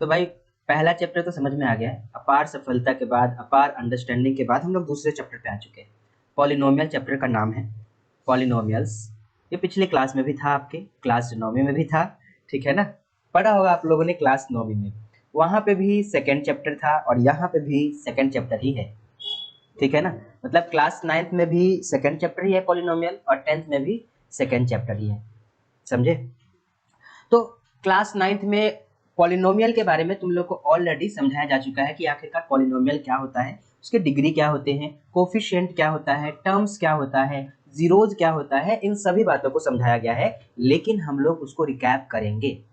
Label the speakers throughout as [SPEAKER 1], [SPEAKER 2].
[SPEAKER 1] तो भाई पहला चैप्टर तो समझ में आ गया है। अपार सफलता के बाद, अपार अंडरस्टैंडिंग के बाद हम लोग दूसरे चैप्टर पे आ चुके हैं। पॉलिनोमियल चैप्टर का नाम है पॉलिनोमियल्स। ये पिछले क्लास में भी था, आपके क्लास 9वीं में भी था, ठीक है ना, पढ़ा होगा आप लोगों ने क्लास 9वीं में। वहाँ पे भी सेकेंड चैप्टर था और यहाँ पे भी सेकेंड चैप्टर ही है, ठीक है ना। मतलब क्लास 9th में भी सेकेंड चैप्टर ही है पॉलिनोमियल और 10th में भी सेकेंड चैप्टर ही है, समझे। तो क्लास 9th में पॉलिनोमियल के बारे में तुम लोग को ऑलरेडी समझाया जा चुका है कि आखिरकार पॉलिनोमियल क्या होता है, उसके डिग्री क्या होते हैं, कोफिशिएंट क्या होता है, टर्म्स क्या होता है, जीरोज क्या होता है, इन सभी बातों को समझाया गया है। लेकिन हम लोग उसको रिकैप करेंगे,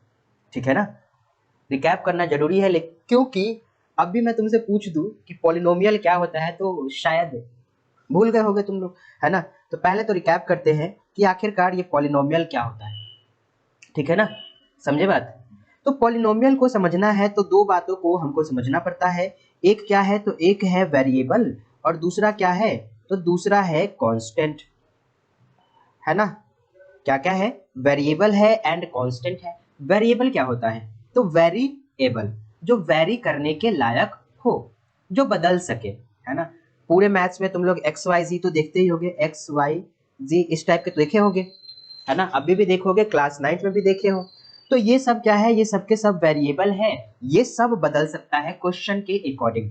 [SPEAKER 1] ठीक है ना। रिकैप करना जरूरी है, लेकिन क्योंकि अब भी मैं तुमसे पूछ दूं कि पॉलिनोमियल क्या होता है तो शायद भूल गए होगे तुम लोग, है ना। तो पहले तो रिकैप करते हैं कि आखिरकार ये पॉलिनोमियल क्या होता है, ठीक है ना, समझे बात। तो पॉलिनोमियल को समझना है तो दो बातों को हमको समझना पड़ता है। एक क्या है, तो एक है वेरिएबल और दूसरा क्या है, तो दूसरा है कांस्टेंट, है ना। क्या क्या है, वेरिएबल है एंड कांस्टेंट है। वेरिएबल क्या होता है, तो वेरिएबल जो वेरी करने के लायक हो, जो बदल सके, है ना। पूरे मैथ्स में तुम लोग एक्स वाई जी तो देखते ही होगे, एक्स वाई जी इस टाइप के तो देखे होगे, है ना, अभी भी देखोगे, क्लास 9th में भी देखे हो। तो ये सब क्या है, ये सब के सब वेरिएबल है, ये सब बदल सकता है क्वेश्चन के अकॉर्डिंग,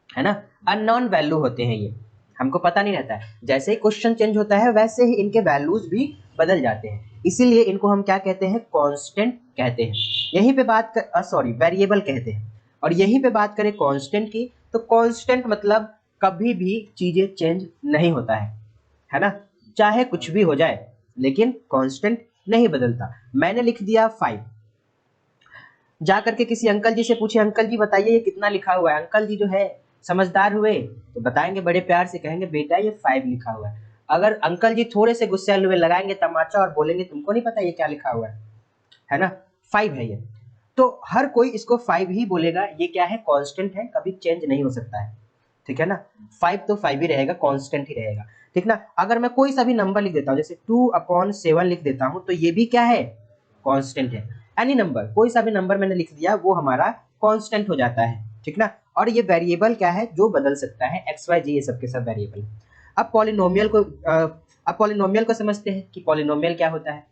[SPEAKER 1] है ना। अननोन वैल्यू होते हैं ये, हमको पता नहीं रहता है। जैसे ही क्वेश्चन चेंज होता है वैसे ही इनके वैल्यूज भी बदल जाते हैं, इसीलिए इनको हम क्या कहते हैं, कांस्टेंट कहते हैं। यहीं पे बात कर सॉरी वेरिएबल कहते हैं। और यहीं पे बात करें कांस्टेंट की, तो कांस्टेंट मतलब कभी भी चीजें चेंज नहीं होता है ना, चाहे कुछ भी हो जाए, लेकिन कांस्टेंट नहीं बदलता। मैंने लिख दिया 5, जा करके किसी अंकल जी से पूछे, अंकल जी बताइए ये कितना लिखा हुआ है। अंकल जी जो है समझदार हुए तो बताएंगे, बड़े प्यार से कहेंगे बेटा ये 5 लिखा हुआ है। अगर अंकल जी थोड़े से गुस्से हुए लगाएंगे तमाचा और बोलेंगे तुमको नहीं पता ये क्या लिखा हुआ है ना, 5 है ये। तो हर कोई इसको 5 ही बोलेगा, ये क्या है, कांस्टेंट है, कभी चेंज नहीं हो सकता है, ठीक है ना। 5 तो 5 ही रहेगा, कांस्टेंट ही रहेगा, ठीक ना। अगर मैं कोई सा भी नंबर लिख देता हूँ, जैसे 2/7 लिख देता हूँ, तो ये भी क्या है, कांस्टेंट है। एनी नंबर, कोई सा भी नंबर मैंने लिख दिया वो हमारा कांस्टेंट हो जाता है, ठीक ना। और ये वेरिएबल क्या है, जो बदल सकता है, एक्स वाई जी ये सब के सब वेरिएबल। अब पॉलिनोमियल को समझते हैं कि पॉलिनोमियल क्या होता है।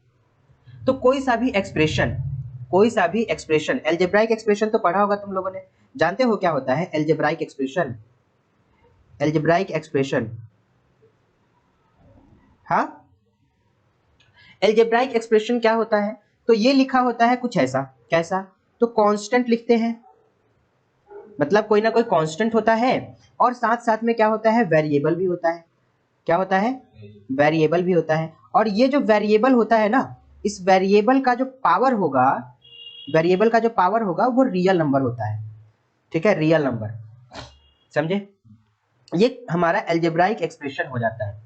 [SPEAKER 1] तो कोई सा भी एक्सप्रेशन, एल्जेब्राइक एक्सप्रेशन तो पढ़ा होगा तुम लोगों ने, जानते हो क्या होता है एल्जेब्राइक एक्सप्रेशन। एल्जेब्राइक एक्सप्रेशन, हाँ, एल्जेब्राइक एक्सप्रेशन क्या होता है, तो ये लिखा होता है कुछ ऐसा, कैसा, तो कांस्टेंट लिखते हैं, मतलब कोई ना कोई कांस्टेंट होता है और साथ साथ में क्या होता है, वेरिएबल भी होता है। क्या होता है, वेरिएबल भी होता है। और ये जो वेरिएबल होता है ना, इस वेरिएबल का जो पावर होगा, वेरिएबल का जो पावर होगा वो रियल नंबर होता है, ठीक है, रियल नंबर, समझे। ये हमारा एल्जेब्राइक एक्सप्रेशन हो जाता है।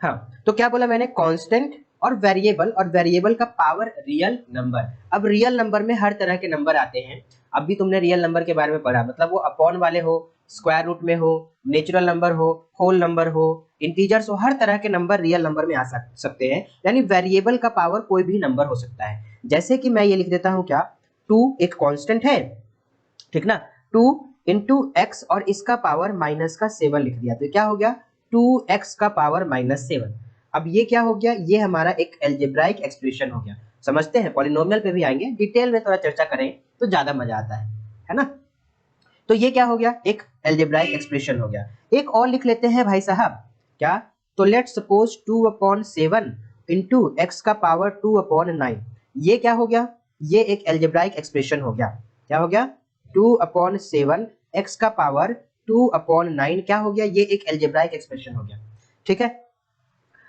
[SPEAKER 1] हाँ, तो क्या बोला मैंने, कांस्टेंट और वेरिएबल का पावर रियल नंबर। अब रियल नंबर में हर तरह के नंबर आते हैं। अब भी तुमने रियल नंबर के बारे में पढ़ा, मतलब वो अपॉन वाले हो, स्क्वायर रूट में हो, नेचुरल नंबर हो, होल नंबर हो, इंटीजर्स हो, हर तरह के नंबर रियल नंबर में आ सकते हैं। यानी वेरिएबल का पावर कोई भी नंबर हो सकता है। जैसे कि मैं ये लिख देता हूँ क्या, 2 एक कांस्टेंट है, ठीक ना, 2 इंटू एक्स और इसका पावर -7 लिख दिया, तो क्या हो गया, 2x का पावर -7। अब ये क्या हो गया, ये हमारा एक एल्जेब्राइक एक्सप्रेशन हो गया। समझते हैं, पॉलिनोमियल पे भी आएंगे, डिटेल में थोड़ा चर्चा करें तो ज्यादा मजा आता है ना। तो ये क्या हो गया, एक एल्जेब्राइक एक्सप्रेशन हो गया। एक और लिख लेते हैं भाई साहब, क्या, तो लेट सपोज 2/7 इंटू एक्स का पावर 2/9, ये क्या हो गया, ये एक एल्जेब्राइक एक्सप्रेशन हो गया। क्या हो गया, 2/7 एक्स का पावर 2/9 क्या हो गया, ये एक एल्जेब्राइक एक्सप्रेशन हो गया, ठीक है।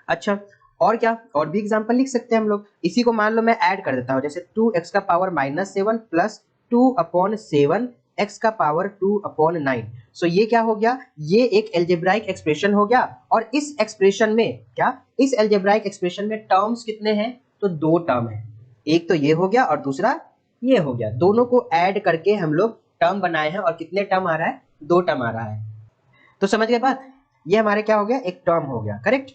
[SPEAKER 1] अच्छा, और क्या, और भी एग्जांपल लिख सकते हैं हम लोग। इसी को मान लो मैं ऐड कर देता हूं, जैसे 2x का पावर -7 प्लस 2/7 x का पावर 2/9। सो ये क्या हो गया, ये एक एल्जेब्राइक एक्सप्रेशन हो गया। और इस एक्सप्रेशन में क्या, इस एल्जेब्राइक एक्सप्रेशन में टर्म्स कितने हैं, तो 2 टर्म है। एक तो ये हो गया और दूसरा ये हो गया, दोनों को ऐड करके हम लोग टर्म बनाए हैं। और कितने टर्म आ रहा है, 2 टर्म आ रहा है। तो समझ गए बात, ये हमारे क्या हो गया, एक टर्म हो गया, करेक्ट।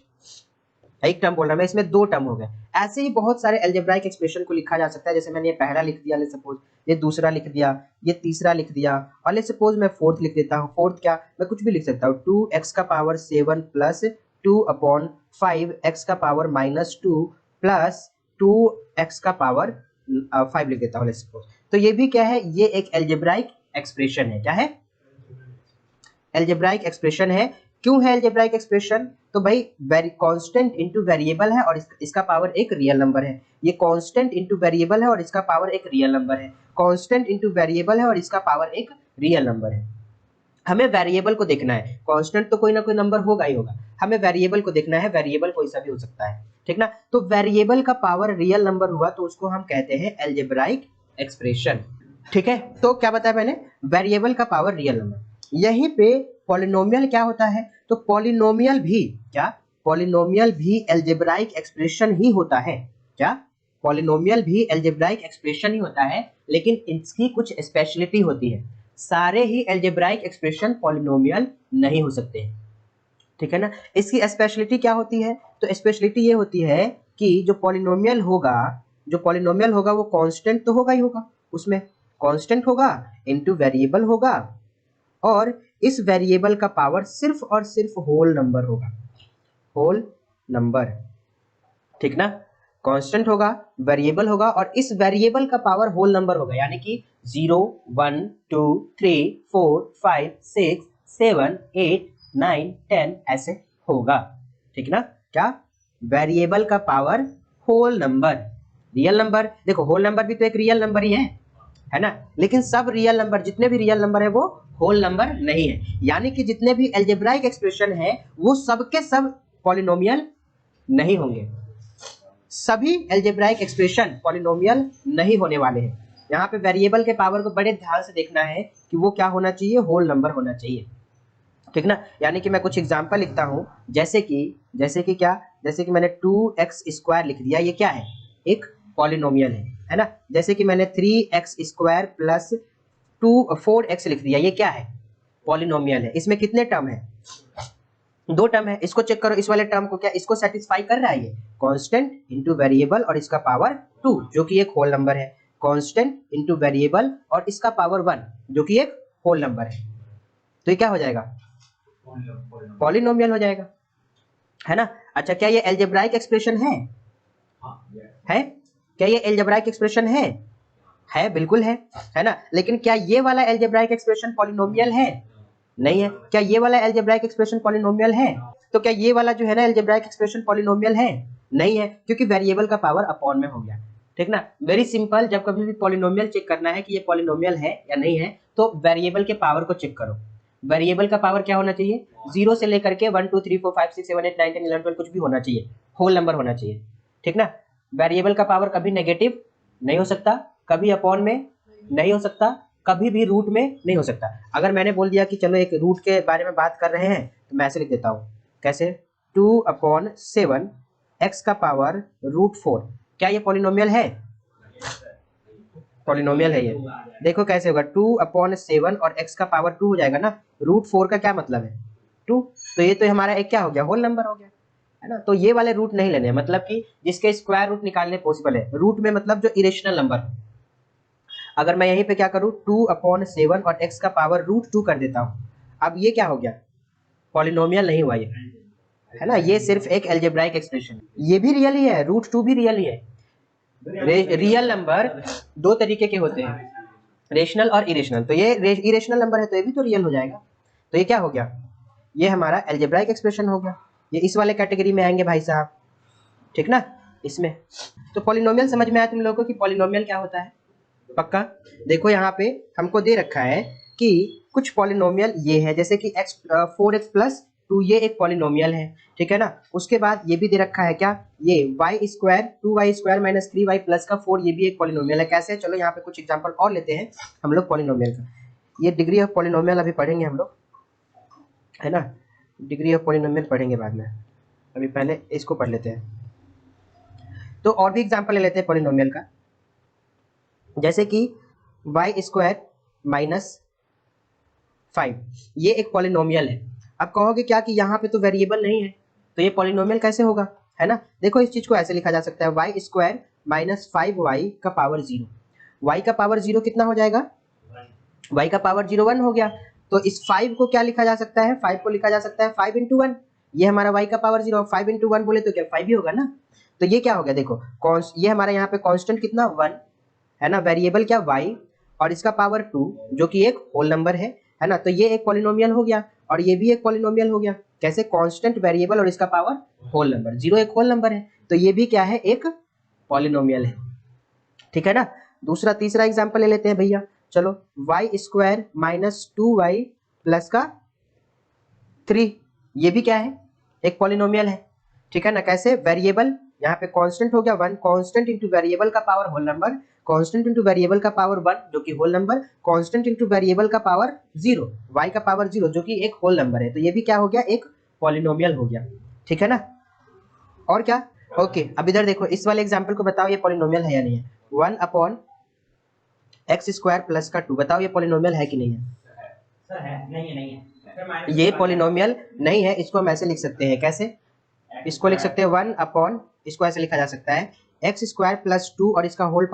[SPEAKER 1] एक टर्म बोल रहा मैं, इसमें 2 टर्म हो गए। ऐसे ही बहुत सारे अलजेब्राइक एक्सप्रेशन को लिखा जा सकता है। जैसे मैंने ये पहला लिख दिया, लेट्स सपोज ये दूसरा लिख दिया, ये तीसरा लिख दिया, और लेट्स सपोज मैं फोर्थ लिख देता हूँ। फोर्थ क्या, मैं कुछ भी लिख सकता हूँ, 2x का पावर 7 प्लस 2/5 x का पावर -2 प्लस 2x का पावर 5 लिख देता हूँ लेट्स सपोज। तो ये भी क्या है, ये एक अलजेब्राइक एक्सप्रेशन है। क्या है, अलजेब्राइक एक्सप्रेशन है। क्यों है अलजेब्राइक एक्सप्रेशन, तो भाई कांस्टेंट इनटू वेरिएबल है और इसका पावर एक रियल नंबर है। ये कांस्टेंट इनटू वेरिएबल है और इसका पावर एक रियल नंबर है। कांस्टेंट इनटू वेरिएबल है और इसका पावर एक रियल नंबर है। हमें वेरिएबल को देखना है, कांस्टेंट तो कोई ना कोई नंबर होगा ही होगा, हमें वेरिएबल को देखना है, वेरिएबल कोई सा भी हो सकता है, ठीक ना। तो वेरिएबल का पावर रियल नंबर हुआ तो उसको हम कहते हैं अलजेब्राइक एक्सप्रेशन, ठीक है। तो क्या बताया मैंने, वेरिएबल का पावर रियल नंबर। यहीं पे पॉलिनोमियल क्या होता है, तो पॉलिनोमियल भी क्या, पॉलिनोमियल भी अलजेब्राइक एक्सप्रेशन ही होता है। क्या, पॉलिनोमियल भी अलजेब्राइक एक्सप्रेशन ही होता है, लेकिन इसकी कुछ स्पेशलिटी होती है। सारे ही अलजेब्राइक एक्सप्रेशन पॉलिनोमियल नहीं हो सकते, ठीक है ना। इसकी स्पेशलिटी क्या होती है, तो स्पेशलिटी ये होती है कि जो पॉलिनोमियल होगा वो कांस्टेंट तो होगा ही होगा, उसमें कांस्टेंट होगा इनटू वेरिएबल होगा, और इस वेरिएबल का पावर सिर्फ और सिर्फ होल नंबर होगा, होल नंबर, ठीक ना। कांस्टेंट होगा, वेरिएबल होगा, और इस वेरिएबल का पावर होल नंबर होगा, यानी कि 0 1 2 3 4 5 6 7 8 9 10 ऐसे होगा, ठीक ना। क्या, वेरिएबल का power whole number, real number, देखो होल नंबर भी तो एक रियल नंबर ही है ना, लेकिन सब रियल नंबर, जितने भी रियल नंबर है वो होल नंबर नहीं है। यानी कि जितने भी अलजेब्राइक एक्सप्रेशन है वो सबके सब पॉलिनोमियल नहीं होंगे, सभी अलजेब्राइक एक्सप्रेशन पॉलिनोमियल नहीं होने वाले हैं। यहाँ पे वेरिएबल के पावर को बड़े ध्यान से देखना है कि वो क्या होना चाहिए, होल नंबर होना चाहिए, ठीक ना। यानी कि मैं कुछ एग्जांपल लिखता हूँ, जैसे कि क्या, जैसे कि मैंने 2x² लिख दिया, ये क्या है, एक पॉलिनोमियल है ना। जैसे कि मैंने 3x² प्लस 4x लिख दिया, ये क्या है, पॉलिनोमियल है। इसमें कितने टर्म है, 2 टर्म है। इसको चेक करो, इस वाले टर्म को क्या इसको सेटिस्फाई कर रहा है, ये कांस्टेंट इनटू वेरिएबल और इसका पावर 2 जो कि एक होल नंबर है, कांस्टेंट इनटू वेरिएबल और इसका पावर 1 जो कि एक होल नंबर है। तो ये क्या हो जाएगा, पॉलिनोमियल हो जाएगा, है ना। अच्छा, क्या ये अलजेब्राइक एक्सप्रेशन है क्या ये अलजेब्राइक एक्सप्रेशन है बिल्कुल है ना। लेकिन क्या ये वाला अलजेब्राइक एक्सप्रेशन पॉलिनोमियल है, नहीं है। क्या ये वाला अलजेब्राइक एक्सप्रेशन पॉलिनोमियल है, तो क्या ये वाला जो है ना अलजेब्राइक एक्सप्रेशन पॉलिनोमियल है, नहीं है, क्योंकि वेरिएबल का पावर अपॉन में हो गया, ठीक ना। वेरी सिंपल, जब कभी भी पॉलिनोमियल चेक करना है कि ये पॉलिनोमियल है या नहीं है, तो वेरिएबल के पावर को चेक करो। वेरिएबल का पावर क्या होना चाहिए, 0 से लेकर के 1 2 3 4 5 6 7 8 9 10 11 12 कुछ भी होना चाहिए, होल नंबर होना चाहिए, ठीक ना। वेरिएबल का पावर कभी नेगेटिव नहीं हो सकता, कभी अपॉन में नहीं हो सकता, कभी भी रूट में नहीं हो सकता। अगर मैंने बोल दिया कि चलो एक रूट के बारे में बात कर रहे हैं, तो मैं ऐसे लिख देता हूँ, कैसे, 2/7 x का पावर √4, क्या ये पॉलिनोमियल है, पॉलिनोमियल है ये। देखो कैसे होगा, 2/7 और x का पावर 2 हो जाएगा ना, √4 का क्या मतलब है 2, तो ये तो हमारा एक क्या हो गया, होल नंबर हो गया, है ना। तो ये वाले रूट नहीं लेने, मतलब कि जिसके स्क्वायर रूट निकालने पॉसिबल है, रूट में मतलब जो इरेशनल नंबर। अगर मैं यहीं पे क्या करूँ, 2/7 और x का पावर √2 कर देता हूँ, अब ये क्या हो गया, पॉलिनोमियल नहीं हुआ ये, है ना। ये सिर्फ एक अलजेब्राइक एक्सप्रेशन, ये भी रियल ही है, √2 भी रियल ही है। रियल नंबर 2 तरीके के होते हैं, रेशनल और इरेशनल। तो ये इरेशनल नंबर है तो ये भी तो रियल हो जाएगा। तो ये क्या हो गया, ये हमारा अलजेब्राइक एक्सप्रेशन हो गया, ये इस वाले कैटेगरी में आएंगे भाई साहब, ठीक ना। इसमें तो पॉलिनोमियल समझ में आया तुम लोगों को कि पॉलिनोमियल क्या होता है, पक्का। देखो यहाँ पे हमको दे रखा है कि कुछ पॉलिनोमियल ये है, जैसे कि 4x + 2 ये एक पॉलिनोमियल है, ठीक है ना। उसके बाद ये भी दे रखा है क्या, ये y² 2y² - 3y + का 4 ये भी एक पॉलिनोमियल है। कैसे, चलो यहाँ पे कुछ एग्जांपल और लेते हैं हम लोग पॉलिनोमियल का। ये डिग्री ऑफ पॉलिनोमियल अभी पढ़ेंगे हम लोग, है ना, डिग्री ऑफ पॉलिनोमियल पढ़ेंगे बाद में, अभी पहले इसको पढ़ लेते हैं। तो और भी एग्जांपल ले लेते हैं पॉलिनोमियल का, जैसे कि y² - 5 ये एक पॉलिनोमियल है। अब कहोगे क्या कि यहाँ पे तो वेरिएबल नहीं है, तो ये पॉलिनोमियल कैसे होगा, है ना। देखो इस चीज को ऐसे लिखा जा सकता है वाई स्क्वायर माइनस 5y का पावर 0। y का पावर 0 कितना हो जाएगा, y का पावर 0 1 हो गया। तो इस 5 को क्या लिखा जा सकता है, 5 को लिखा जा सकता है 5 इंटू 1। ये हमारा y का पावर 0, 5 इंटू 1 बोले तो क्या 5 ही होगा ना। तो ये क्या हो गया, देखो ये हमारा यहाँ पे कांस्टेंट कितना 1 है ना, वेरिएबल क्या y, और इसका पावर 2 जो कि एक होल नंबर है ना। तो ये एक पॉलिनोमियल हो गया और ये भी एक पॉलिनोमियल हो गया। कैसे, कांस्टेंट, वेरिएबल और इसका पावर होल नंबर। 0 एक होल नंबर है तो ये भी क्या है, एक पॉलिनोमियल है। ठीक है ना। दूसरा तीसरा एग्जांपल ले लेते हैं भैया, चलो y square minus 2y plus का 3, ये भी क्या है, एक पॉलिनोमियल है। ठीक है ना। कैसे, वेरिएबल यहाँ पे कांस्टेंट हो गया 1, कांस्टेंट इंटू वेरिएबल का power whole number, constant into variable का पावर 1 जो कि whole number, constant into variable का पावर 0, y का पावर 0 जो कि एक होल नंबर है। तो ये भी क्या हो गया, एक पॉलिनोमियल हो गया। ठीक है ना। और क्या, ओके अब इधर देखो इस वाले एग्जांपल को बताओ ये पॉलिनोमियल है या नहीं है। 1 अपॉन एक्स स्क्वायर प्लस का 2, बताओ ये पॉलिनोमियल है कि नहीं है।
[SPEAKER 2] सर है, नहीं है, नहीं है।
[SPEAKER 1] ये पॉलिनोमियल नहीं है। इसको हम ऐसे लिख सकते हैं, कैसे, इसको लिख सकते हैं 1 अपॉन, इसको ऐसे लिखा जा सकता है एक्स स्क्वायर प्लस 2 और इसका होल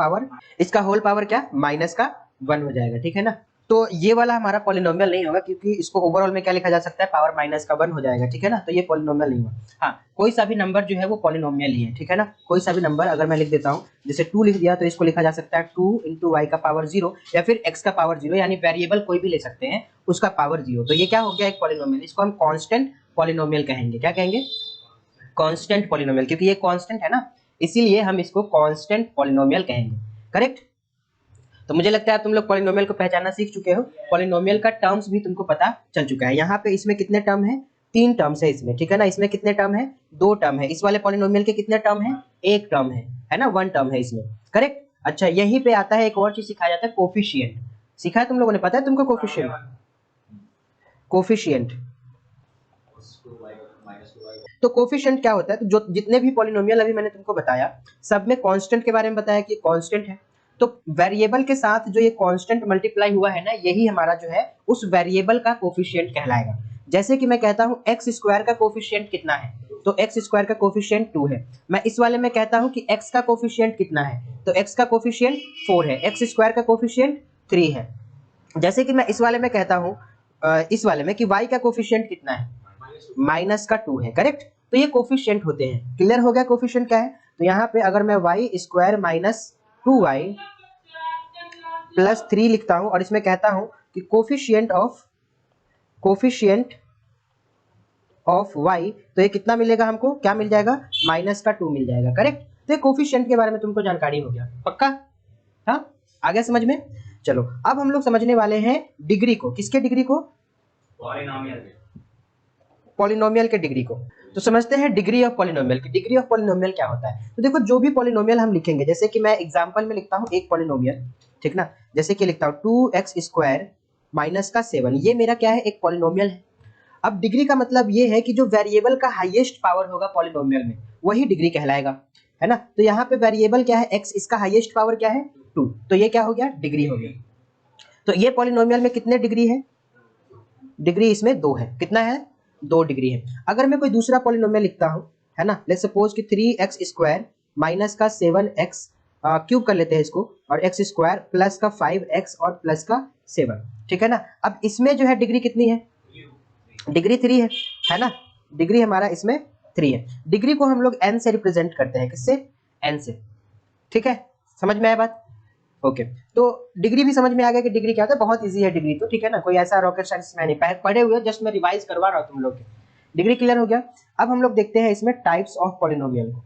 [SPEAKER 1] पावर क्या, माइनस का 1 हो जाएगा। ठीक है ना। तो ये वाला हमारा पॉलिनोमियल नहीं होगा क्योंकि इसको ओवरऑल में क्या लिखा जा सकता है, पावर माइनस का 1 हो जाएगा। ठीक है ना। तो ये पॉलिनोमियल नहीं हुआ। हाँ, कोई सा भी नंबर जो है वो पॉलिनोमियल ही है। ठीक है ना। कोई सा भी नंबर अगर मैं लिख देता हूँ, जैसे 2 लिख दिया तो इसको लिखा जा सकता है 2 इंटू वाई का पावर 0 या फिर x का पावर 0, यानी वेरिएबल कोई भी ले सकते हैं उसका पावर 0। तो ये क्या हो गया, एक पॉलिनोमियल। इसको हम कांस्टेंट पॉलिनोमियल कहेंगे। क्या कहेंगे, कांस्टेंट पॉलिनोमियल, क्योंकि ये कांस्टेंट है ना, इसीलिए हम इसको कांस्टेंट पॉलिनोमियल कहेंगे। करेक्ट। तो मुझे लगता है तुम लोग पॉलिनोमियल को पहचानना सीख चुके हो। पॉलिनोमियल का टर्म्स भी तुमको पता चल चुका है। यहाँ पे इसमें कितने टर्म है, 3 टर्म्स है इसमें। ठीक है ना। इसमें कितने टर्म है, 2 टर्म है। इस वाले पॉलिनोमियल के कितने टर्म है, 1 टर्म है ना, 1 टर्म है इसमें। करेक्ट। अच्छा, यहीं पे आता है एक और चीज सिखाया जाता है, कोफिशिएंट। सिखा है तुम लोगों ने, पता है तुमको कोफिशिएंट, कोफिशिएंट। तो कोफिशिएंट क्या होता है, तो जो जितने भी पॉलिनोमियल अभी मैंने तुमको बताया सब में कांस्टेंट के बारे में बताया कि कांस्टेंट है। तो वेरिएबल के साथ जो ये कांस्टेंट मल्टीप्लाई हुआ है ना, यही हमारा जो है उस वेरिएबल का कोफिशिएंट कहलाएगा। जैसे कि मैं कहता हूं एक्स स्क्वायर का कोफिशिएंट कितना है, तो एक्स स्क्वायर का कोफिशिएंट 2 है। मैं इस वाले में कहता हूं कि एक्स का कोफिशिएंट कितना है, तो एक्स का कोफिशिएंट 4 है, एक्स स्क्वायर का कोफिशिएंट 3 है। जैसे कि मैं इस वाले में कहता हूं इस वाले में कि y का कोफिशिएंट कितना है, माइनस का 2 है। करेक्ट। तो ये कोफिशिएंट होते हैं। क्लियर हो गया कोफिशिएंट क्या है। तो यहाँ पे अगर मैं y square minus 2y plus 3 लिखता हूं और इसमें कहता हूं कि कोफिशिएंट ऑफ y, तो ये कितना मिलेगा हमको, क्या मिल जाएगा, माइनस का 2 मिल जाएगा। करेक्ट। तो ये कोफिशिएंट के बारे में तुमको जानकारी हो गया, पक्का। हाँ, आ गया समझ में। चलो अब हम लोग समझने वाले हैं डिग्री को। किसके डिग्री को, पॉलिनोमियल के डिग्री को। तो समझते हैं डिग्री ऑफ पॉलिनोमियल की। डिग्री ऑफ पॉलिनोमियल क्या होता है, तो देखो जो भी पॉलिनोमियल हम लिखेंगे, जैसे कि मैं एग्जांपल में लिखता हूं एक पॉलिनोमियल, ठीक ना, जैसे कि लिखता हूं 2x स्क्वायर माइनस का 7, ये मेरा क्या है, एक पॉलिनोमियल है। अब डिग्री का मतलब ये है कि जो वेरिएबल का हाईएस्ट पावर होगा पॉलिनोमियल में वही डिग्री कहलाएगा, है ना। तो यहाँ पे वेरिएबल क्या है, x, इसका हाईएस्ट पावर क्या है 2, तो ये क्या हो गया, डिग्री हो गया। तो ये पॉलिनोमियल में कितने डिग्री है, डिग्री इसमें 2 है। कितना है, 2 डिग्री है। अगर मैं कोई दूसरा पॉलिनोमियल लिखता हूं, है ना, लेट्स सपोज कि 3x स्क्वायर माइनस का 7x, क्यूब कर लेते हैं इसको, और x स्क्वायर प्लस का 5x और प्लस का 7। ठीक है ना। अब इसमें जो है डिग्री कितनी है, डिग्री 3 है ना। डिग्री हमारा इसमें 3 है। डिग्री को हम लोग n से रिप्रेजेंट करते हैं, किससे, n से। ठीक है, समझ में आया बात। ओके, तो डिग्री भी समझ में आ गया कि डिग्री क्या होता है। बहुत इजी है डिग्री तो, ठीक है ना, कोई ऐसा रॉकेट साइंस में नहीं, पढ़े हुए, जस्ट मैं रिवाइज करवा रहा हूँ तुम लोग के। डिग्री क्लियर हो गया। अब हम लोग देखते हैं इसमें टाइप्स ऑफ पॉलिनोमियल को।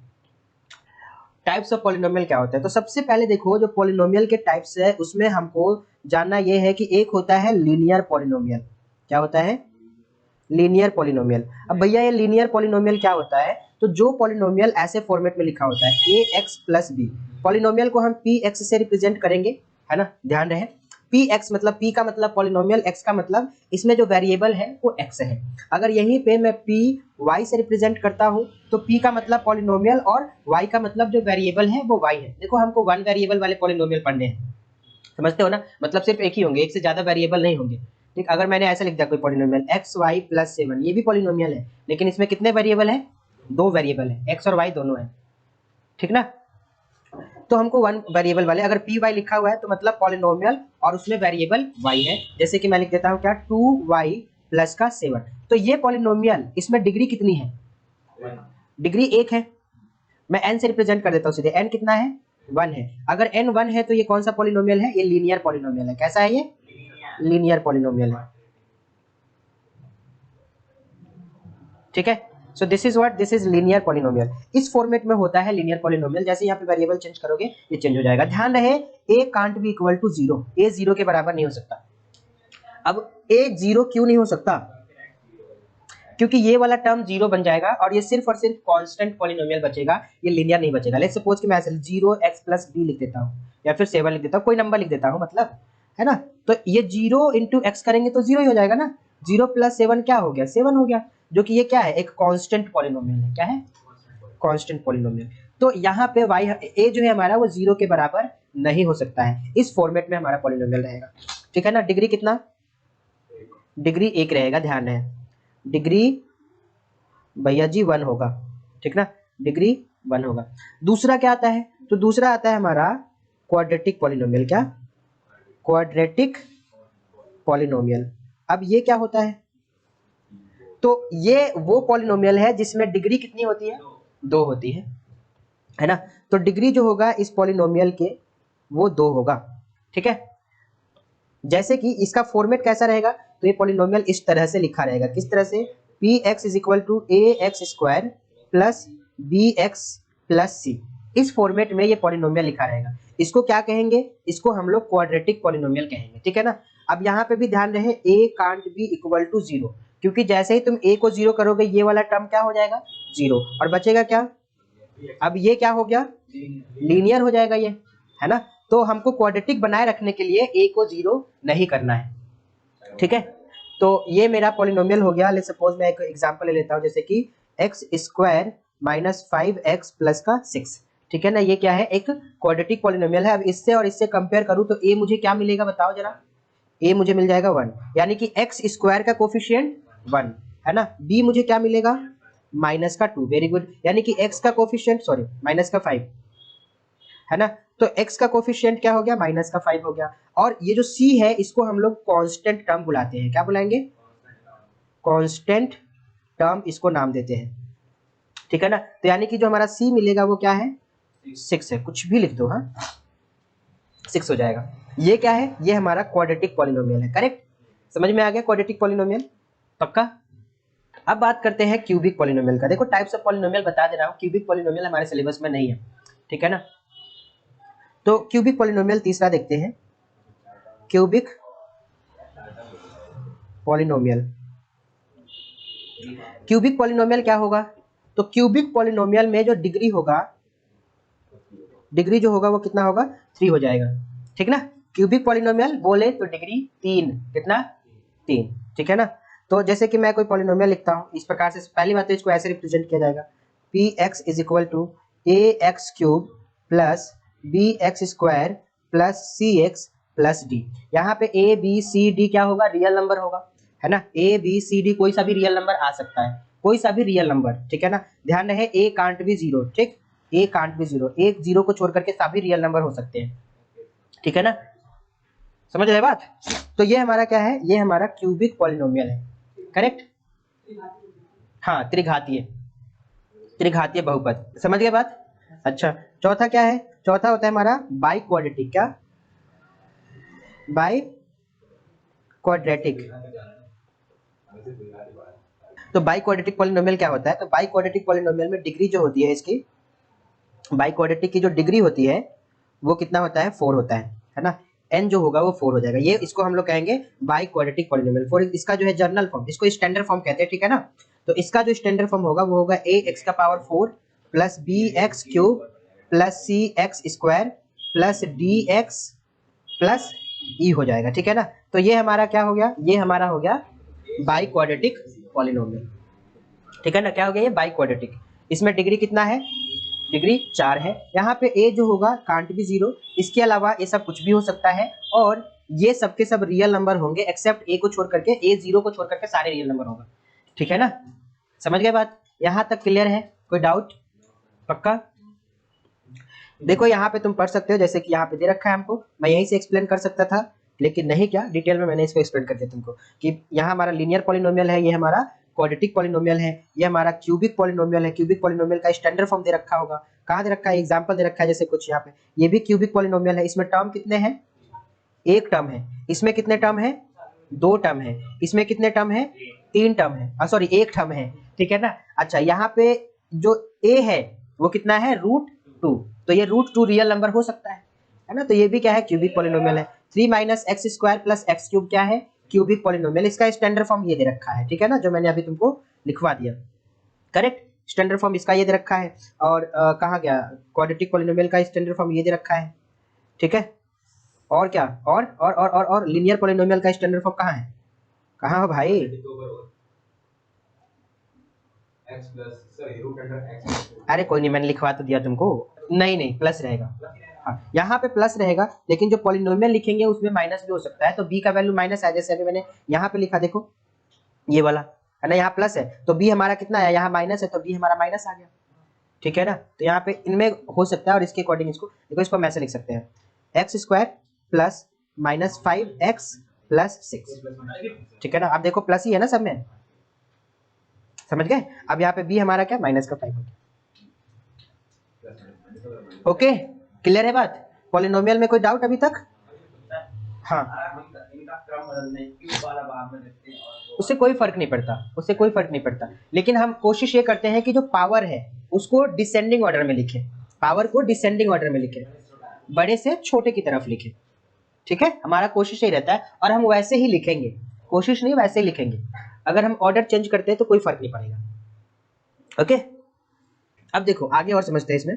[SPEAKER 1] टाइप्स ऑफ पॉलिनोमियल क्या होता है, तो सबसे पहले देखो जो पॉलिनोमियल के टाइप्स है उसमें हमको जानना यह है कि एक होता है लीनियर पॉलिनोमियल। क्या होता है, लीनियर पॉलिनोमियल। अब भैया ये लीनियर पॉलिनोमियल क्या होता है, तो जो पॉलिनोमियल ऐसे फॉर्मेट में लिखा होता है ax प्लस बी, पॉलिनोमियल को हम px से रिप्रेजेंट करेंगे, है ना, ध्यान रहे। px मतलब p का मतलब पॉलिनोमियल, x का मतलब इसमें जो वेरिएबल है वो x है। अगर यहीं पे मैं p y से रिप्रेजेंट करता हूँ तो p का मतलब पॉलिनोमियल और y का मतलब जो वेरिएबल है वो y है। देखो हमको 1 वेरिएबल वाले पॉलिनोमियल पढ़ने हैं, समझते हो ना, मतलब सिर्फ एक ही होंगे, एक से ज्यादा वेरिएबल नहीं होंगे। ठीक, अगर मैंने ऐसा लिख दिया कोई पॉलिनोमियल xy प्लस 7, ये भी पॉलिनोमियल है लेकिन इसमें कितने वेरिएबल है, दो वेरिएबल है, एक्स और वाई दोनों है, ठीक ना। तो हमको वन वेरिएबल वाले, अगर पी वाई लिखा हुआ है तो मतलब पॉलिनोमियल और उसमें वेरिएबल वाई है। जैसे कि मैं लिख देता हूँ क्या, 2y प्लस का 7। तो ये पॉलिनोमियल, इसमें डिग्री कितनी है, डिग्री 1 है। मैं n से रिप्रेजेंट कर देता हूँ सीधे, n कितना है, 1 है। अगर n 1 है तो ये कौन सा पॉलिनोमियल है, ये लीनियर पॉलिनोमियल है। कैसा है ये, लीनियर पॉलिनोमियल है, ठीक है। So this is what, this is linear polynomial. इस फॉर्मेट में होता है लीनियर पॉलिनोमियल। जैसे यहाँ पे वेरिएबल चेंज करोगे ये चेंज हो जाएगा। ध्यान रहे a can't be equal to 0, a 0 के बराबर नहीं हो सकता। अब a 0 क्यों नहीं हो सकता, क्योंकि ये वाला टर्म 0 बन जाएगा और ये सिर्फ और सिर्फ कांस्टेंट पॉलिनोमियल बचेगा, ये लीनियर नहीं बचेगा। लेट्स सपोज कि मैं ऐसे 0x प्लस b लिख देता हूँ या फिर 7 लिख देता हूँ, कोई नंबर लिख देता हूँ मतलब, है ना। तो ये 0 इंटू एक्स करेंगे तो 0 ही हो जाएगा ना। 0 प्लस 7 क्या हो गया, 7 हो गया, जो कि ये क्या है, एक कांस्टेंट पॉलिनोमियल है। क्या है, कांस्टेंट पॉलिनोमियल। तो यहाँ पे y a जो है हमारा वो 0 के बराबर नहीं हो सकता है। इस फॉर्मेट में हमारा पॉलिनोमियल रहेगा, ठीक है ना। डिग्री कितना, डिग्री 1 रहेगा, ध्यान है, डिग्री भैया जी 1 होगा, ठीक ना, डिग्री 1 होगा। दूसरा क्या आता है, तो दूसरा आता है हमारा क्वाड्रेटिक पॉलिनोमियल। क्या, क्वाड्रेटिक पॉलिनोमियल। अब ये क्या होता है, तो ये वो पॉलिनोमियल है जिसमें डिग्री कितनी होती है, 2 होती है ना। तो डिग्री जो होगा इस पॉलिनोमियल के वो 2 होगा, ठीक है। जैसे कि इसका फॉर्मेट कैसा रहेगा, तो ये पॉलिनोमियल इस तरह से लिखा रहेगा। किस तरह से, p x is equal to a x square plus b x plus c. इस फॉर्मेट में ये पॉलिनोमियल लिखा रहेगा। इसको क्या कहेंगे, इसको हम लोग क्वाड्रेटिक पॉलिनोमियल कहेंगे, ठीक है ना। अब यहाँ पे भी ध्यान रहे a can't be equal to 0, क्योंकि जैसे ही तुम a को 0 करोगे ये वाला टर्म क्या हो जाएगा, 0, और बचेगा क्या, अब ये क्या हो गया, लीनियर हो जाएगा ये, है ना। तो हमको क्वाड्रेटिक बनाए रखने के लिए a को 0 नहीं करना है, ठीक है। तो ये मेरा पॉलिनोमियल हो गया। लेट्स सपोज मैं एक एग्जांपल ले लेता हूँ, जैसे कि x square minus 5x plus का 6, ठीक है ना। ये क्या है, एक क्वाड्रेटिक पॉलिनोमियल है। अब इससे और इससे कंपेयर करूँ तो a मुझे क्या मिलेगा बताओ जरा, a मुझे मिल जाएगा 1, यानी कि एक्स स्क्वायर का कोफिशिएंट 1 है ना। b मुझे क्या मिलेगा, माइनस का 2, वेरी गुड, यानी कि x का कोफिशिएंट, सॉरी माइनस का 5 है ना। तो x का कोफिशिएंट क्या हो गया, माइनस का 5 हो गया। और ये जो c है इसको हम लोग कांस्टेंट टर्म बुलाते हैं। क्या बुलाएंगे, कांस्टेंट टर्म इसको नाम देते हैं, ठीक है ना। तो यानी कि जो हमारा c मिलेगा वो क्या है, 6 है, कुछ भी लिख दो, हाँ 6 हो जाएगा। ये क्या है, ये हमारा क्वाड्रेटिक पॉलिनोमियल है, करेक्ट। समझ में आ गया क्वाड्रेटिक पॉलिनोमियल, पक्का। अब बात करते हैं क्यूबिक पॉलिनोमियल का। देखो टाइप्स ऑफ पॉलिनोमियल बता दे रहा हूँ, क्यूबिक पॉलिनोमियल हमारे सिलेबस में नहीं है, ठीक है ना। तो क्यूबिक पॉलिनोमियल तीसरा देखते हैं, क्यूबिक पॉलिनोमियल। क्यूबिक पॉलिनोमियल क्या होगा, तो क्यूबिक पॉलिनोमियल में जो डिग्री होगा, डिग्री जो होगा वो कितना होगा, 3 हो जाएगा, ठीक ना। क्यूबिक पॉलिनोमियल बोले तो डिग्री 3, कितना, 3, ठीक है ना। तो जैसे कि मैं कोई पॉलिनोमियल लिखता हूँ इस प्रकार से, पहली बात तो इसको ऐसे रिप्रेजेंट किया जाएगा, p x is equal to a x cube plus b x square plus c x plus d. यहाँ पे ए बी सी डी क्या होगा, रियल नंबर होगा, है ना। ए बी सी डी कोई सा भी रियल नंबर आ सकता है, कोई सा भी रियल नंबर, ठीक है ना। ध्यान रहे ए कांट बी 0, ठीक, ए कांट बी 0, एक 0 को छोड़ करके सभी रियल नंबर हो सकते हैं, ठीक है ना, समझ रहे बात। तो ये हमारा क्या है, ये हमारा क्यूबिक पॉलिनोमियल है, करेक्ट। हाँ, त्रिघातीय, त्रिघातीय बहुपद, समझ गए बात। अच्छा, चौथा क्या है, चौथा होता है हमारा बाई क्वाड्रेटिक। क्या, बाई क्वाड्रेटिक। तो बाई क्वाड्रेटिक पॉलिनोमियल क्या होता है, तो बाई क्वाड्रेटिक पॉलिनोमियल में डिग्री जो होती है इसकी, बाई क्वाड्रेटिक की जो डिग्री होती है वो कितना होता है, 4 होता है ना। n जो होगा वो 4 हो जाएगा। ये इसको हम लोग कहेंगे बाई क्वाड्रेटिक पॉलिनोमियल। फॉर इसका जो है जर्नल फॉर्म, इसको स्टैंडर्ड फॉर्म कहते हैं, ठीक है ना। तो इसका जो स्टैंडर्ड फॉर्म होगा वो होगा a x का power 4 plus b x cube plus c x square plus d x plus e हो जाएगा, ठीक है ना। तो ये हमारा क्या हो गया, ये हमारा हो गया बाई क्वाड्रेटिक पॉलिनोमियल, ठीक है ना। क्या हो गया ये, बाई क्वाड्रेटिक। इसमें डिग्री कितना है, डिग्री 4 है। यहाँ पे a जो होगा कांट बी 0, इसके अलावा ये सब कुछ भी हो सकता है, और ये सब के सब रियल नंबर होंगे एक्सेप्ट a को छोड़ करके, a 0 को छोड़ करके सारे रियल नंबर होगा, ठीक है ना। समझ गए बात, यहाँ तक क्लियर है।
[SPEAKER 3] कोई डाउट? पक्का? देखो यहाँ पे तुम पढ़ सकते हो, जैसे कि यहाँ पे दे रखा है हमको, मैं यहीं से एक्सप्लेन कर सकता था, लेकिन नहीं किया, डिटेल में मैंने इसको एक्सप्लेन कर दिया तुमको कि यहाँ हमारा लीनियर पॉलिनोमियल है, ये हमारा क्वाड्रेटिक पॉलिनोमियल है, ये हमारा क्यूबिक पॉलिनोमियल है। क्यूबिक पॉलिनोमियल का स्टैंडर्ड फॉर्म दे रखा होगा, कहाँ दे रखा है, एग्जांपल दे रखा है, जैसे कुछ यहाँ पे ये भी क्यूबिक पॉलिनोमियल है। इसमें टर्म कितने हैं? एक टर्म है। इसमें कितने टर्म है? दो टर्म है। इसमें कितने टर्म है? तीन टर्म है, सॉरी एक टर्म है, ठीक है ना। अच्छा, यहाँ पे जो a है वो कितना है? √2, तो ये √2 रियल नंबर हो सकता है ना। तो ये भी क्या है? क्यूबिक पॉलिनोमियल है। 3 - x² + x³ क्या है? Cubic polynomial. इसका स्टैंडर्ड फॉर्म ये दे रखा है, ठीक है ना, जो मैंने अभी तुमको लिखवा दिया। करेक्ट, स्टैंडर्ड फॉर्म इसका ये दे रखा है। और कहाँ गया? क्वाड्रेटिक पॉलिनोमियल का स्टैंडर्ड फॉर्म ये दे रखा है, ठीक है। और क्या? और लीनियर पॉलिनोमियल का स्टैंडर्ड फॉर्म कहाँ है? कहाँ हो भाई? अरे कोई नहीं, मैंने लिखवा तो दिया तुमको। नहीं, प्लस रहेगा। हाँ, यहाँ पे प्लस रहेगा, लेकिन जो पॉलिनोमियल लिखेंगे उसमें माइनस भी हो सकता है, तो b का वैल्यू माइनस है। जैसे अभी मैंने यहाँ पे लिखा, देखो ये वाला है ना, यहाँ प्लस है तो b हमारा कितना है? यहाँ माइनस है तो b हमारा माइनस आ गया, ठीक है ना। तो यहाँ पे इनमें हो सकता है, और इसके अकॉर्डिंग इसको देखो, इसको हम ऐसे लिख सकते हैं, x² + -5x + 6, ठीक है ना। अब देखो प्लस ही है ना सब में, समझ गए। अब यहाँ पे b हमारा क्या? -5 हो गया। ओके, क्लियर है बात? पॉलिनोमियल में कोई डाउट अभी तक? हाँ,
[SPEAKER 2] इनका क्रम बदलने क्यूब वाला बाद में रखते हैं और
[SPEAKER 3] उससे कोई फर्क नहीं पड़ता, उससे कोई फर्क नहीं पड़ता, लेकिन हम कोशिश ये करते हैं कि जो पावर है उसको डिसेंडिंग ऑर्डर में लिखें, पावर को डिसेंडिंग ऑर्डर में लिखें, बड़े से छोटे की तरफ लिखें, ठीक है। हमारा कोशिश यही रहता है, और हम वैसे ही लिखेंगे, कोशिश नहीं वैसे ही लिखेंगे। अगर हम ऑर्डर चेंज करते हैं तो कोई फर्क नहीं पड़ेगा। ओके, अब देखो आगे और समझते हैं इसमें।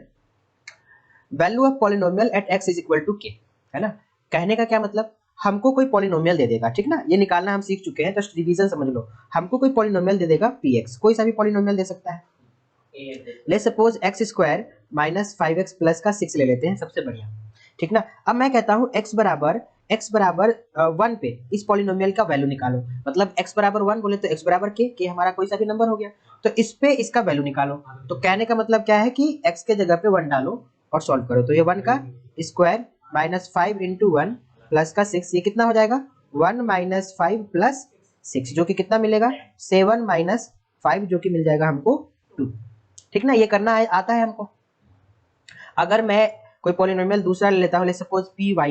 [SPEAKER 3] Value of polynomial at x = k, है ना। कहने का क्या मतलब, हमको कोई पॉलिनोमियल दे देगा, ठीक ना, ये निकालना हम सीख चुके हैं, तो रिवीजन समझ लो। हमको कोई पॉलिनोमियल दे देगा px, कोई सा भी पॉलिनोमियल दे सकता है। लेट्स सपोज x² - 5x + का 6 ले लेते हैं, सबसे बढ़िया, ठीक ना। अब मैं कहता हूँ x बराबर 1 पे इस पॉलिनोमियल का वैल्यू निकालो, मतलब x बराबर 1 बोले तो x बराबर k हमारा कोई सा भी नंबर हो गया, तो इस पे इसका वैल्यू निकालो। तो कहने का मतलब क्या है कि x के जगह पे 1 डालो और सॉल्व करो, तो ये 1 का स्क्वायर -5 × 1 + का 6, ये कितना हो जाएगा? 1 - 5 + 6, जो कि कितना मिलेगा? 7 - 5, जो कि मिल जाएगा हमको 2, ठीक ना। ये करना है, आता है हमको। अगर मैं कोई पॉलिनोमियल दूसरा ले लेता हूँ, ले सपोज py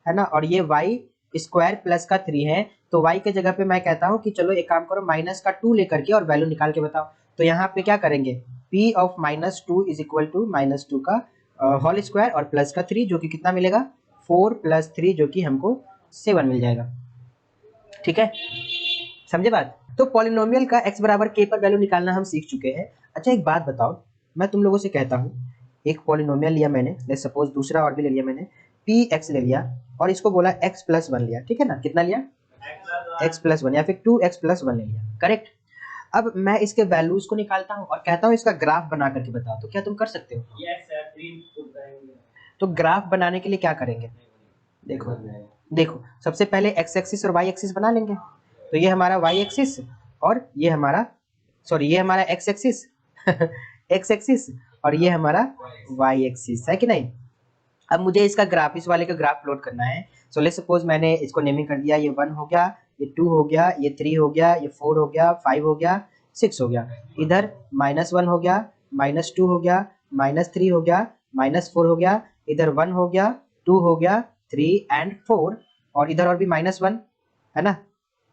[SPEAKER 3] है ना, और ये y² + का 3 है, तो y के जगह पे मैं कहता हूँ कि चलो एक काम करो, -2 लेकर के और वैल्यू निकाल के बताओ। तो यहाँ पे क्या करेंगे, p of -2 = -2 का होल स्क्वायर और प्लस का 3, जो कि कितना मिलेगा? 4 + 3, जो कि हमको 7 मिल जाएगा, ठीक है। समझे बात? तो पॉलिनोमियल का x बराबर k पर वैल्यू निकालना हम सीख चुके हैं। अच्छा एक बात बताओ, मैं तुम लोगों से कहता हूँ, एक पॉलिनोमियल लिया मैंने, लेट्स सपोज दूसरा और भी ले लिया मैंने, px ले लिया और इसको बोला x + 1 लिया, ठीक है ना। कितना लिया? x + 1 या फिर 2x + 1 ले लिया, करेक्ट। अब मैं इसके वैल्यूज को निकालता हूँ और कहता हूँ इसका ग्राफ बना करके बताओ, तो क्या तुम कर सकते हो?
[SPEAKER 2] यस सर, 3
[SPEAKER 3] तो ग्राफ बनाने के लिए क्या करेंगे, देखो सबसे पहले x एक्सिस और y एक्सिस बना लेंगे। तो ये हमारा y एक्सिस और ये हमारा, सॉरी ये हमारा x एक्सिस x एक्सिस और ये हमारा y एक्सिस, है कि नहीं। अब मुझे इसका ग्राफ, इस वाले का ग्राफ प्लॉट करना है। सो लेट्स सपोज मैंने इसको नेमिंग कर दिया, ये 1 हो गया, ये 2 हो गया, ये 3 हो गया, ये 4 हो गया, 5 हो गया, 6 हो गया, इधर -1 हो गया, -2 हो गया, -3 हो गया, -4 हो गया, इधर 1 हो गया, 2 हो गया, 3 एंड 4, और इधर और भी -1 है ना,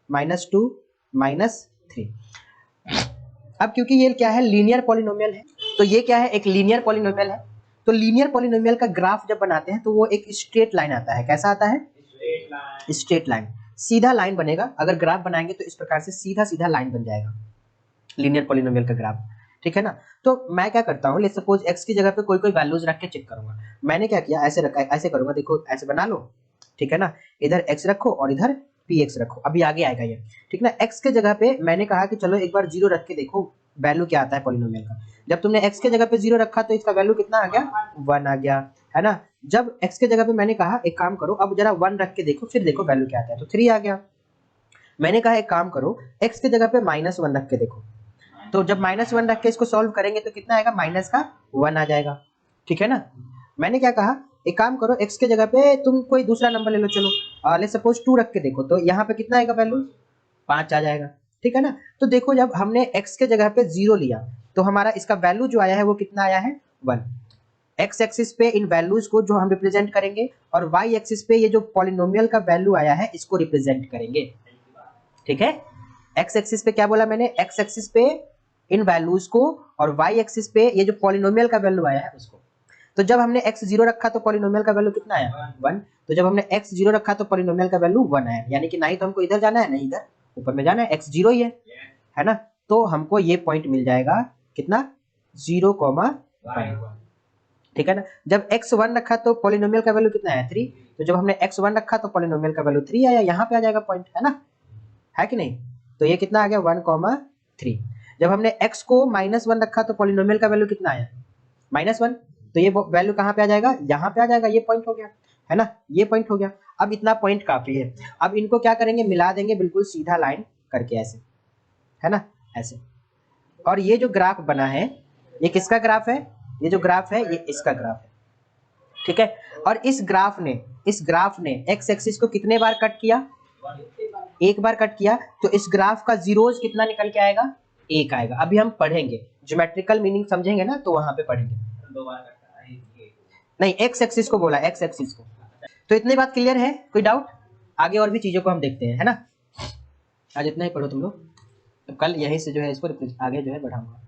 [SPEAKER 3] -2 -3। अब क्योंकि ये क्या है, लीनियर पॉलिनोमियल है, तो ये क्या है, एक लीनियर पॉलिनोमियल है। तो लीनियर पॉलिनोमियल का ग्राफ जब बनाते हैं तो वो एक स्ट्रेट लाइन आता है। कैसा आता है? स्ट्रेट लाइन, सीधा लाइन बनेगा। अगर ग्राफ बनाएंगे तो इस प्रकार से सीधा सीधा लाइन बन जाएगा लीनियर पॉलिनोमियल का ग्राफ, ठीक है ना। तो मैं क्या करता हूँ, लेट्स सपोज x की जगह पे कोई कोई वैल्यूज रख के चेक करूंगा। मैंने क्या किया, ऐसे रखा, ऐसे करूंगा, देखो ऐसे बना लो, ठीक है ना। इधर x रखो और इधर px रखो, अभी आगे आएगा ये, ठीक ना। x के जगह पे मैंने कहा कि चलो एक बार 0 रख के देखो वैल्यू क्या आता है पॉलिनोमियल का। जब तुमने x के जगह पे 0 रखा तो इसका वैल्यू कितना आ गया? 1 आ गया, है ना। जब x के जगह पे मैंने कहा एक काम करो, अब जरा 1 रख के देखो, फिर देखो वैल्यू क्या आता है, तो 3 आ गया। मैंने कहा एक काम करो, x के जगह पे -1 रख के देखो, तो जब -1 रख के इसको सॉल्व करेंगे तो कितना आएगा, माइनस का 1 आ जाएगा, ठीक है ना। मैंने क्या कहा, एक काम करो, x के जगह पे तुम कोई दूसरा नंबर ले लो, चलो लेट्स सपोज 2 रख के देखो, तो यहाँ पे कितना आएगा वैल्यू, 5 आ जाएगा, ठीक है ना। तो देखो जब हमने x के जगह पे 0 लिया तो हमारा इसका वैल्यू जो आया है वो कितना आया है, 1। x एक्सिस पे इन वैल्यूज को जो हम रिप्रेजेंट करेंगे और y एक्सिस पे ये जो पॉलिनोमियल का वैल्यू आया है इसको रिप्रेजेंट करेंगे, ठीक है। x एक्सिस पे क्या बोला मैंने, x एक्सिस पे इन वैल्यूज को और y एक्सिस पे ये जो पॉलिनोमियल का वैल्यू आया है उसको। तो जब हमने x 0 रखा तो पॉलिनोमियल का वैल्यू कितना आया, 1। तो जब हमने x 0 रखा तो पॉलिनोमियल का वैल्यू 1 आया, यानी कि ना ही तो हमको इधर जाना है ना इधर ऊपर में जाना है, x 0 ही है ना। तो हमको ये पॉइंट मिल जाएगा कितना, 0,1, ठीक है ना। जब x 1 रखा तो पॉलिनोमियल का वैल्यू कितना आया, 3। तो जब हमने x 1 रखा तो पॉलिनोमियल का वैल्यू 3 आया, यहाँ पे आ जाएगा पॉइंट, है ना, है कि नहीं। तो ये कितना आ गया, 1,3। जब हमने x को -1 रखा तो पॉलिनोमियल का वैल्यू कितना आया, -1। तो ये वैल्यू कहाँ पे आ जाएगा, यहाँ पे आ जाएगा, ये पॉइंट हो गया, है ना, ये पॉइंट हो गया। अब इतना पॉइंट काफी है, अब इनको क्या करेंगे, मिला देंगे बिल्कुल सीधा लाइन करके ऐसे, है ना, ऐसे। और ये जो ग्राफ बना है ये किसका ग्राफ है, ये जो ग्राफ है ये इसका ग्राफ है, ठीक है। और इस ग्राफ ने x एक्सिस को कितने बार कट किया, एक बार कट किया, तो इस ग्राफ का जीरोज कितना निकल के आएगा, 1 आएगा। अभी हम पढ़ेंगे ज्योमेट्रिकल मीनिंग समझेंगे ना, तो वहां पे पढ़ेंगे, नहीं x एक्सिस को बोला, x एक्सिस को। तो इतनी बात क्लियर है, कोई डाउट, आगे और भी चीजों को हम देखते हैं, है ना। आज इतना ही पढ़ो तुम लोग, कल यहीं से जो है इसको आगे जो है बढ़ाऊंगा।